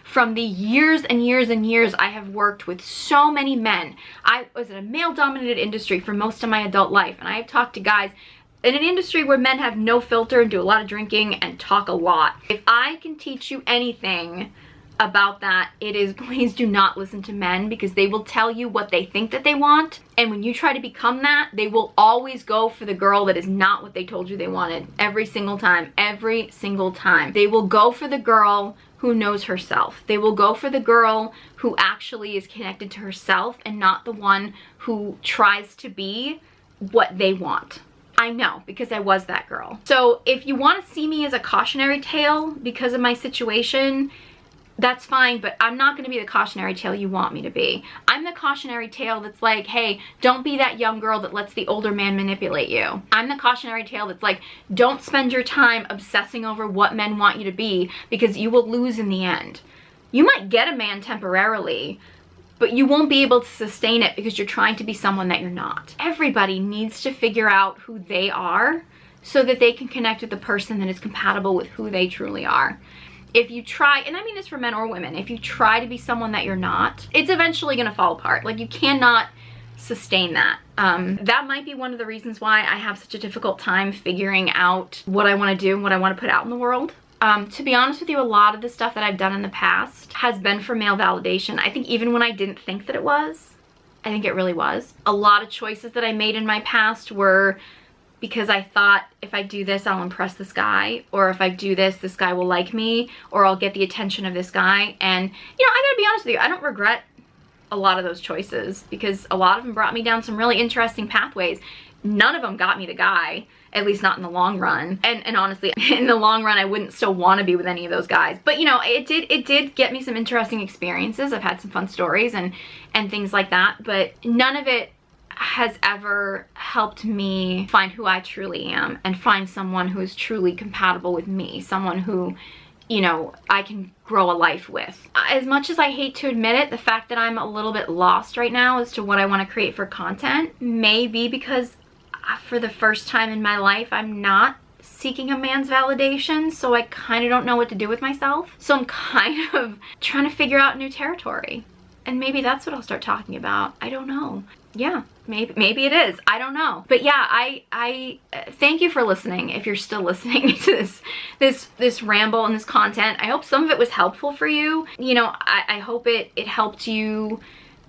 [SPEAKER 1] from the years and years and years I have worked with so many men. I was in a male-dominated industry for most of my adult life, and I have talked to guys in an industry where men have no filter and do a lot of drinking and talk a lot. If I can teach you anything about that, it is, please do not listen to men, because they will tell you what they think that they want, and when you try to become that, they will always go for the girl that is not what they told you they wanted. Every single time. Every single time. They will go for the girl who knows herself. They will go for the girl who actually is connected to herself, and not the one who tries to be what they want. I know, because I was that girl. So if you want to see me as a cautionary tale because of my situation, that's fine, but I'm not going to be the cautionary tale you want me to be. I'm the cautionary tale that's like, hey, don't be that young girl that lets the older man manipulate you. I'm the cautionary tale that's like, don't spend your time obsessing over what men want you to be, because you will lose in the end. You might get a man temporarily, but you won't be able to sustain it because you're trying to be someone that you're not. Everybody needs to figure out who they are so that they can connect with the person that is compatible with who they truly are. If you try, and I mean this for men or women, if you try to be someone that you're not, it's eventually gonna fall apart. Like, you cannot sustain that. That might be one of the reasons why I have such a difficult time figuring out what I wanna do and what I wanna put out in the world. To be honest with you, a lot of the stuff that I've done in the past has been for male validation. I think even when I didn't think that it was, I think it really was. A lot of choices that I made in my past were because I thought, if I do this, I'll impress this guy, or if I do this, this guy will like me, or I'll get the attention of this guy. And, you know, I gotta be honest with you, I don't regret a lot of those choices, because a lot of them brought me down some really interesting pathways. None of them got me the guy, at least not in the long run. And honestly, in the long run, I wouldn't still want to be with any of those guys. But, you know, it did get me some interesting experiences. I've had some fun stories and things like that, but none of it has ever helped me find who I truly am and find someone who is truly compatible with me, someone who, you know, I can grow a life with. As much as I hate to admit it, the fact that I'm a little bit lost right now as to what I want to create for content may be because for the first time in my life, I'm not seeking a man's validation, so I kind of don't know what to do with myself. So I'm kind of trying to figure out new territory. And maybe that's what I'll start talking about. I don't know. Yeah, maybe it is. I don't know. But yeah, I thank you for listening. If you're still listening to this ramble and this content, I hope some of it was helpful for you. You know, I hope it helped you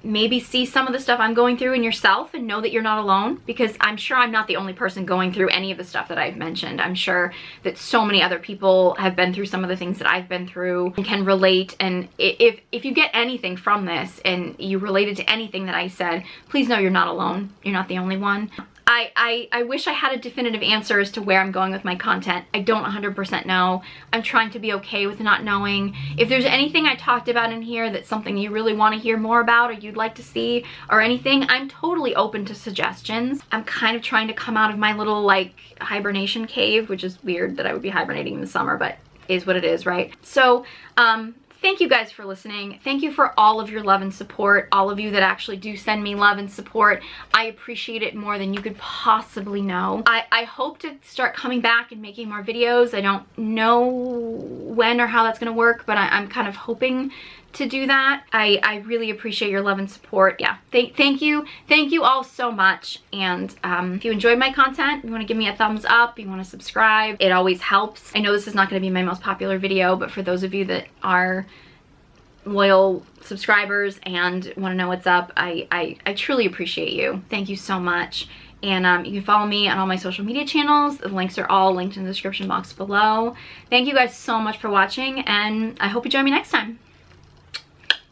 [SPEAKER 1] maybe see some of the stuff I'm going through in yourself and know that you're not alone, because I'm sure I'm not the only person going through any of the stuff that I've mentioned. I'm sure that so many other people have been through some of the things that I've been through and can relate. And if you get anything from this and you related to anything that I said, please know you're not alone. You're not the only one. I wish I had a definitive answer as to where I'm going with my content. I don't 100% know. I'm trying to be okay with not knowing. If there's anything I talked about in here that's something you really want to hear more about or you'd like to see or anything, I'm totally open to suggestions. I'm kind of trying to come out of my little like hibernation cave, which is weird that I would be hibernating in the summer, but is what it is, right? So, thank you guys for listening. Thank you for all of your love and support. All of you that actually do send me love and support. I appreciate it more than you could possibly know. I hope to start coming back and making more videos. I don't know when or how that's gonna work, but I'm kind of hoping to do that. I really appreciate your love and support. Yeah, thank you all so much. And if you enjoyed my content, you want to give me a thumbs up, you want to subscribe, it always helps. I know this is not going to be my most popular video, but for those of you that are loyal subscribers and want to know what's up, I truly appreciate you. Thank you so much. And you can follow me on all my social media channels. The links are all linked in the description box below. Thank you guys so much for watching, and I hope you join me next time.